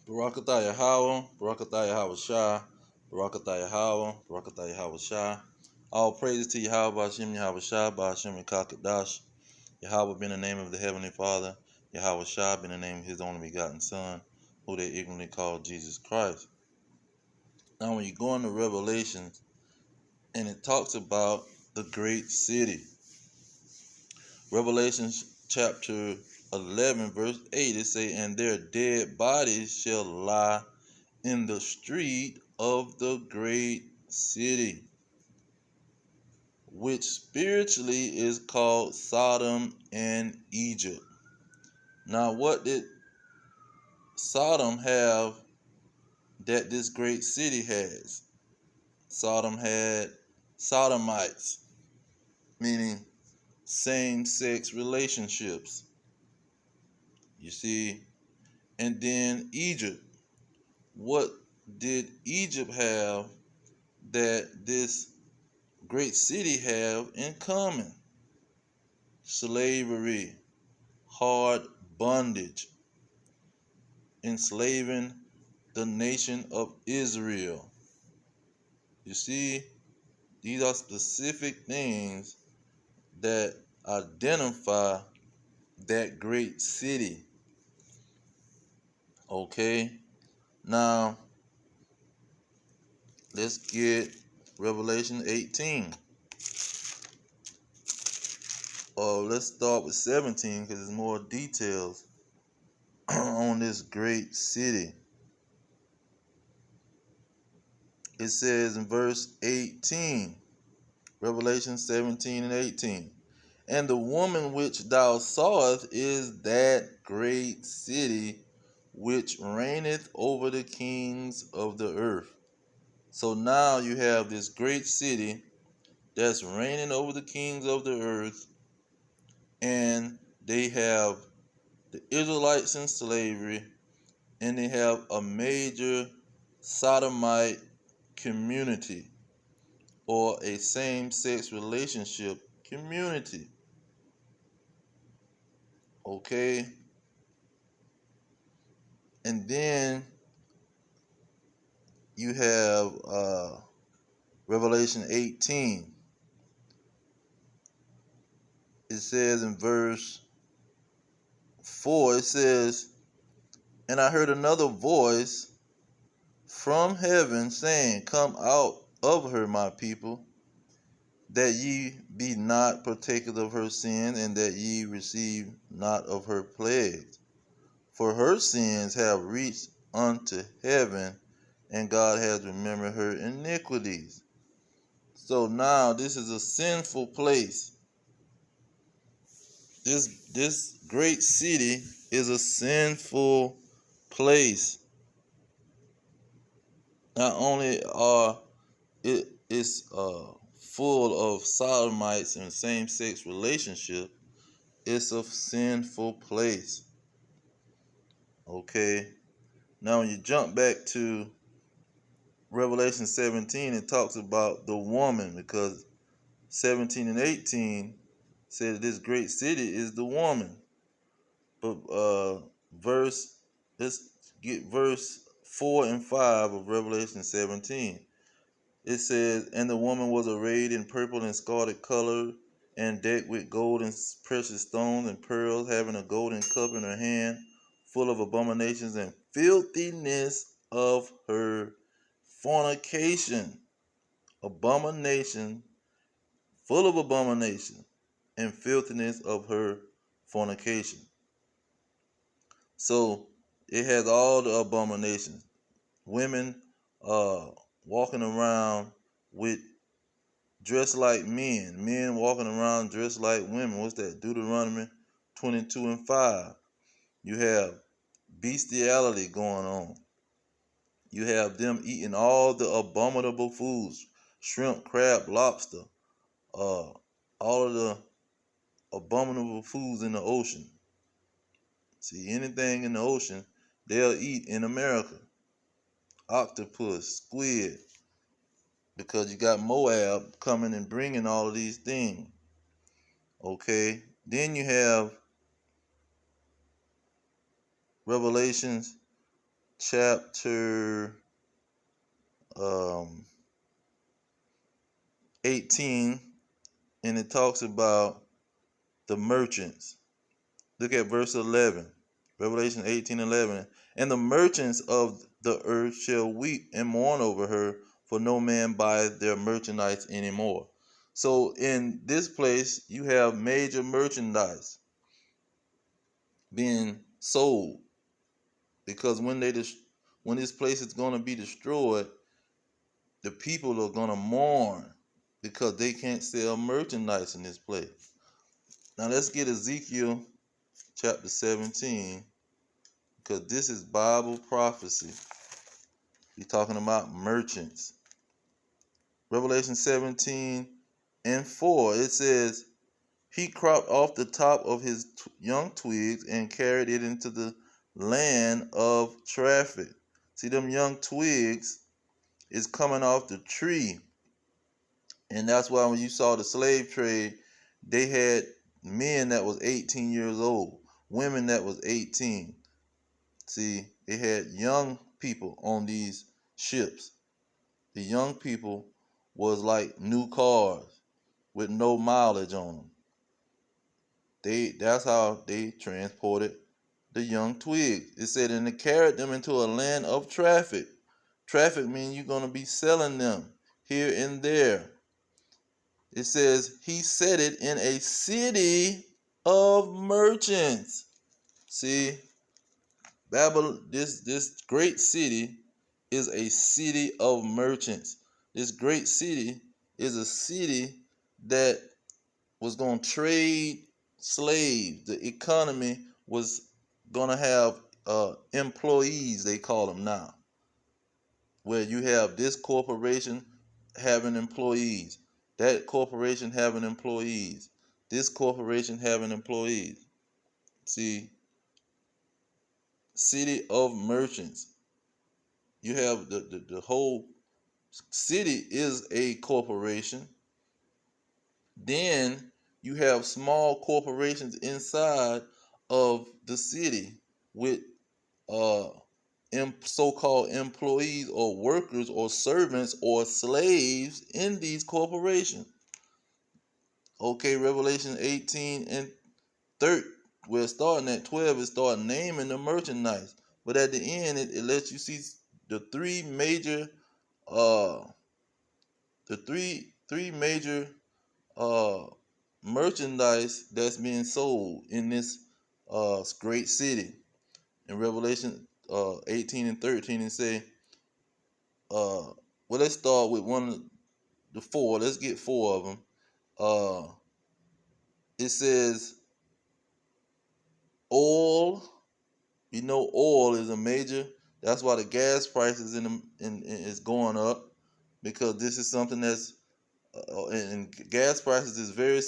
Barakatah Yahweh, Barakatah Yahweh Shah, Barakatah Yahweh, Barakatah Yahweh Shah. All praises to Yahweh Ba'ashem Yahweh Shah, Ba'ashem Kakadash. Yahweh being the name of the Heavenly Father, Yahweh Shah being the name of His only begotten Son, who they ignorantly call Jesus Christ. Now when you go into Revelation, and it talks about the great city. Revelation chapter 11 verse 8, it say, and their dead bodies shall lie in the street of the great city, which spiritually is called Sodom and Egypt. Now, what did Sodom have that this great city has? Sodom had sodomites, meaning same-sex relationships. You see, and then Egypt. What did Egypt have that this great city have in common? Slavery, hard bondage, enslaving the nation of Israel. You see, these are specific things that identify that great city. Okay, now let's get Revelation 18. Let's start with 17 because there's more details on this great city. It says in verse 18, Revelation 17 and 18, and the woman which thou sawest is that great city which reigneth over the kings of the earth. So now you have this great city that's reigning over the kings of the earth, and they have the Israelites in slavery, and they have a major sodomite community or a same-sex relationship community. Okay, and then you have Revelation 18. It says in verse 4, it says, and I heard another voice from heaven saying, come out of her, my people, that ye be not partakers of her sin, and that ye receive not of her plagues. For her sins have reached unto heaven, and God has remembered her iniquities. So now this is a sinful place. This great city is a sinful place. Not only are it is full of sodomites and same-sex relationship, it's a sinful place. Okay, now when you jump back to Revelation 17, it talks about the woman, because 17 and 18 said this great city is the woman. But let's get verse 4 and 5 of Revelation 17. It says, and the woman was arrayed in purple and scarlet color, and decked with gold and precious stones and pearls, having a golden cup in her hand, full of abominations and filthiness of her fornication. Abomination, full of abomination and filthiness of her fornication. So it has all the abominations. Women walking around with dressed like men. Men walking around dressed like women. What's that? Deuteronomy 22 and 5. You have bestiality going on. You have them eating all the abominable foods. Shrimp, crab, lobster. All of the abominable foods in the ocean. See, anything in the ocean, they'll eat in America. Octopus, squid. Because you got Moab coming and bringing all of these things. Okay, then you have Revelations chapter 18, and it talks about the merchants. Look at verse 11. Revelation 18:11. And the merchants of the earth shall weep and mourn over her, for no man buys their merchandise anymore. So in this place, you have major merchandise being sold, because when this place is going to be destroyed, the people are going to mourn because they can't sell merchandise in this place. Now let's get Ezekiel chapter 17, because this is Bible prophecy. He's talking about merchants. Revelation 17:4, it says, he cropped off the top of his young twigs and carried it into the land of traffic. See, them young twigs is coming off the tree. And that's why when you saw the slave trade, they had men that was 18 years old, women that was 18. See, they had young people on these ships. The young people was like new cars with no mileage on them. That's how they transported the young twigs. It said, and they carried them into a land of traffic. Traffic means you're going to be selling them here and there. It says, he set it in a city of merchants. See, Babylon, this great city is a city of merchants. This great city is a city that was going to trade slaves. The economy was going to have employees, they call them now, where you have this corporation having employees, that corporation having employees, this corporation having employees. See, city of merchants. You have the whole city is a corporation. Then you have small corporations inside of the city with so-called employees or workers or servants or slaves in these corporations. Okay, Revelation 18:13, we're starting at 12, it starts naming the merchandise. But at the end, it lets you see the three major uh merchandise that's being sold in this great city. In Revelation 18:13, and say, well, let's start with one of the four. Let's get four of them. It says oil. You know, oil is a major. That's why the gas prices is going up, because this is something that's and gas prices is very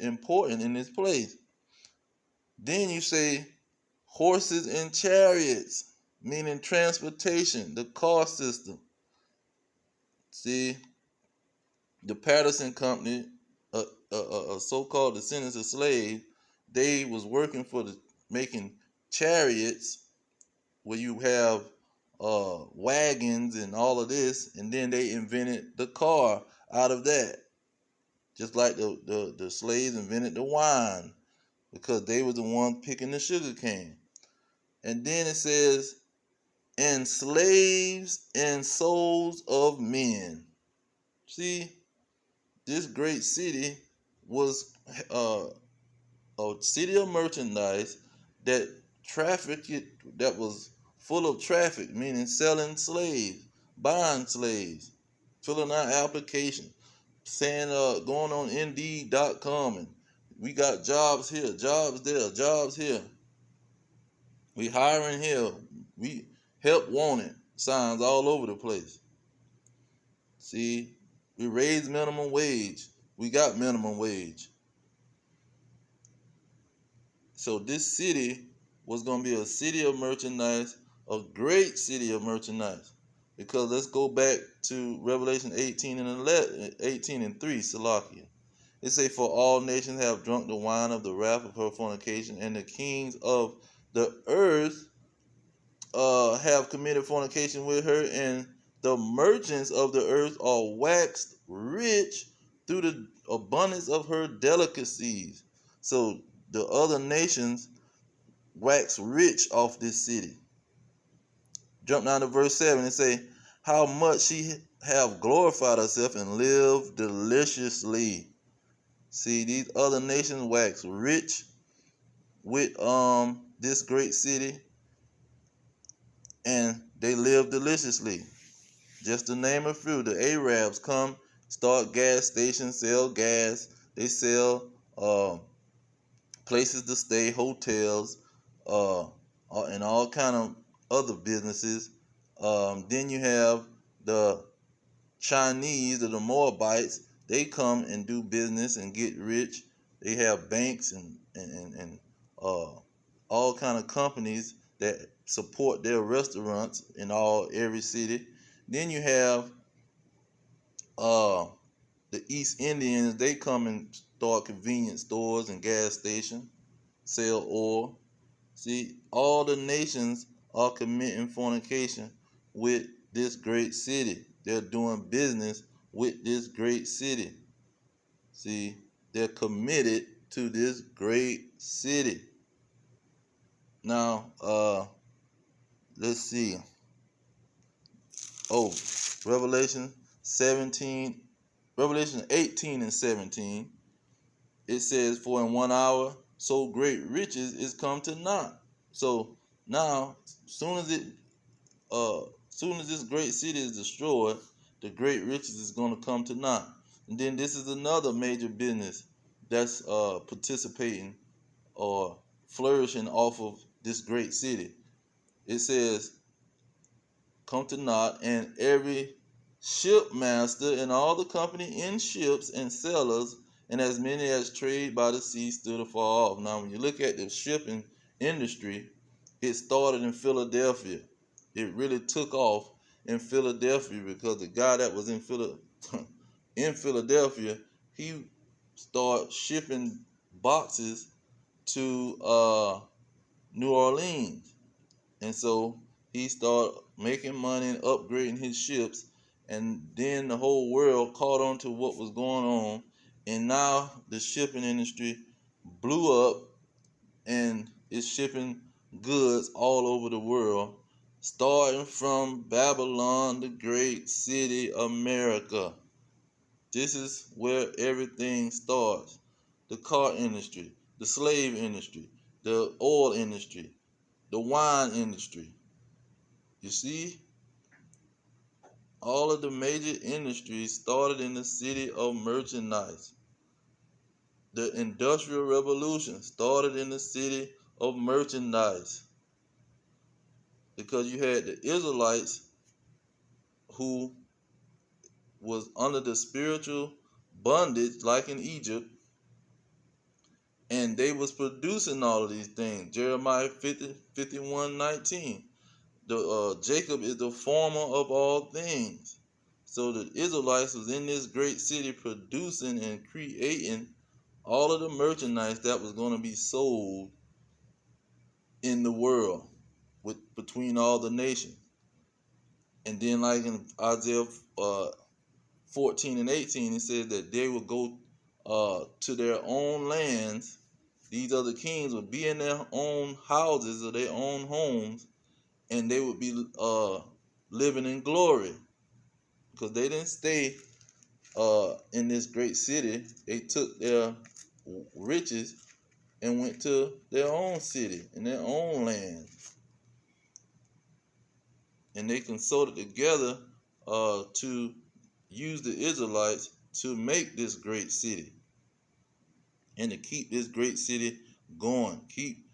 important in this place. Then you say horses and chariots, meaning transportation, the car system. See, the Patterson Company, so-called descendants of slaves, they was working for making chariots where you have wagons and all of this, and then they invented the car out of that. Just like the slaves invented the wine, because they were the ones picking the sugar cane. And then it says, and slaves and souls of men. See, this great city was a city of merchandise that trafficked, that was full of traffic, meaning selling slaves, buying slaves, filling out applications, saying going on Indeed.com, and we got jobs here, jobs there, jobs here. We hiring here. We help wanted signs all over the place. See, we raised minimum wage. We got minimum wage. So this city was going to be a city of merchandise, a great city of merchandise. Because let's go back to Revelation 18:3, Salakia. It say, for all nations have drunk the wine of the wrath of her fornication, and the kings of the earth have committed fornication with her, and the merchants of the earth are waxed rich through the abundance of her delicacies. So the other nations wax rich off this city. Jump down to verse 7 and say, how much she have glorified herself and lived deliciously. See, these other nations wax rich with this great city, and they live deliciously. Just to name a few, the Arabs come, start gas stations, sell gas. They sell places to stay, hotels, and all kind of other businesses. Then you have the Chinese or the Moabites. They come and do business and get rich. They have banks and all kind of companies that support their restaurants in every city. Then you have the East Indians. They come and start convenience stores and gas stations, sell oil. See, all the nations are committing fornication with this great city. They're doing business with this great city. See, they're committed to this great city. Now, let's see. Oh, Revelation 17, Revelation 18 and 17. It says, for in 1 hour so great riches is come to naught. So now, soon as this great city is destroyed, the great riches is going to come to naught. And then this is another major business that's participating or flourishing off of this great city. It says, come to naught, and every shipmaster and all the company in ships and sailors, and as many as trade by the sea stood afar off. Now, when you look at the shipping industry, it started in Philadelphia. It really took off in Philadelphia because the guy that was in Philadelphia, he started shipping boxes to New Orleans. And so he started making money and upgrading his ships. And then the whole world caught on to what was going on. And now the shipping industry blew up and is shipping goods all over the world, starting from Babylon, the great city, America. This is where everything starts. The car industry, the slave industry, the oil industry, the wine industry. You see, all of the major industries started in the city of merchandise. The Industrial Revolution started in the city of merchandise because you had the Israelites who was under the spiritual bondage like in Egypt, and they was producing all of these things. Jeremiah 51:19. Jacob is the former of all things. So the Israelites was in this great city producing and creating all of the merchandise that was going to be sold in the world between all the nations. And then like in Isaiah 14 and 18, it says that they will go to their own lands. These other kings would be in their own houses or their own homes, and they would be living in glory because they didn't stay in this great city. They took their riches and went to their own city and their own land, and they consulted together to use the Israelites to make this great city and to keep this great city going, keep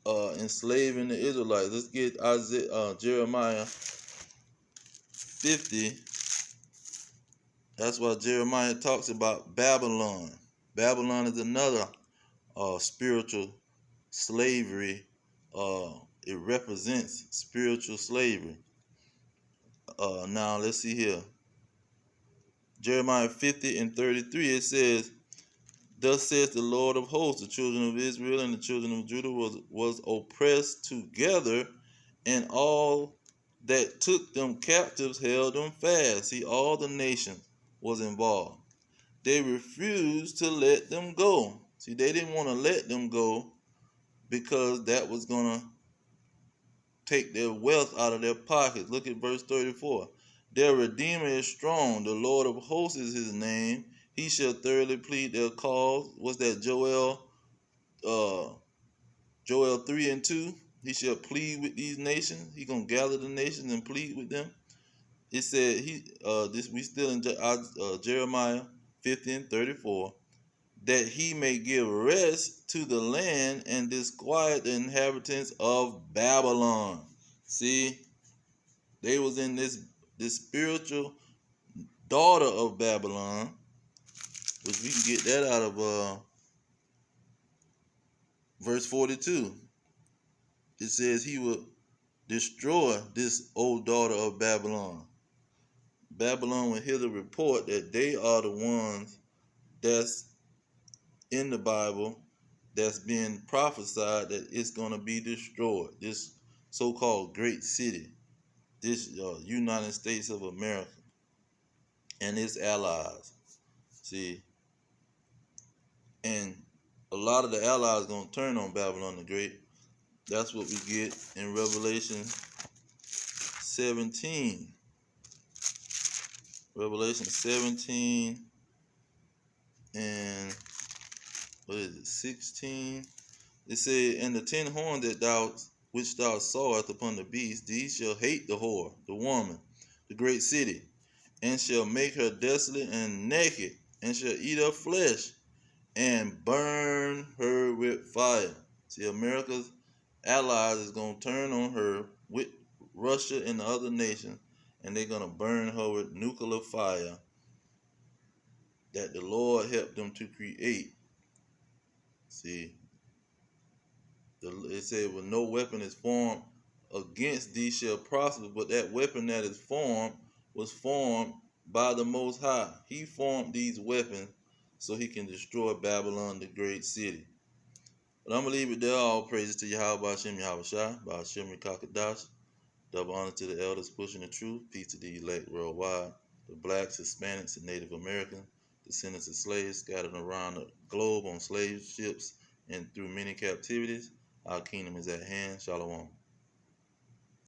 enslaving the Israelites. Let's get Jeremiah 50. That's why Jeremiah talks about Babylon. Babylon is another spiritual slavery. It represents spiritual slavery. Now let's see here. Jeremiah 50 and 33, it says, thus says the Lord of hosts, the children of Israel and the children of Judah was oppressed together, and all that took them captives held them fast. See, all the nations was involved. They refused to let them go. See, they didn't want to let them go because that was going to take their wealth out of their pockets. Look at verse 34. Their Redeemer is strong. The Lord of hosts is his name. He shall thoroughly plead their cause. What's that, Joel? Joel 3 and 2. He shall plead with these nations. He gonna gather the nations and plead with them. It said we still in Jeremiah 50 and 34, that he may give rest to the land and disquiet the inhabitants of Babylon. See, they was in this spiritual daughter of Babylon, which we can get that out of verse 42. It says he will destroy this old daughter of Babylon. Babylon will hear the report that they are the ones that's in the Bible that's being prophesied that it's going to be destroyed. This so-called great city, this United States of America and its allies. See, and a lot of the allies going to turn on Babylon the Great. That's what we get in Revelation 17. Revelation 17 and what is it, 16? It said, and the 10 horns which thou sawest upon the beast, these shall hate the whore, the woman, the great city, and shall make her desolate and naked, and shall eat her flesh, and burn her with fire. See, America's allies is going to turn on her with Russia and the other nations, and they're going to burn her with nuclear fire that the Lord helped them to create. See, it said, well, no weapon is formed against thee shall prosper, but that weapon that is formed was formed by the Most High. He formed these weapons so he can destroy Babylon, the great city. But I'm going to leave it there. All praises to Yahweh, Hashem, Yahweh Shai, Hashem, Kakadash. Double honor to the elders pushing the truth. Peace to the elect worldwide. The blacks, Hispanics, and Native Americans, descendants of slaves scattered around the globe on slave ships and through many captivities. Our kingdom is at hand. Shalom.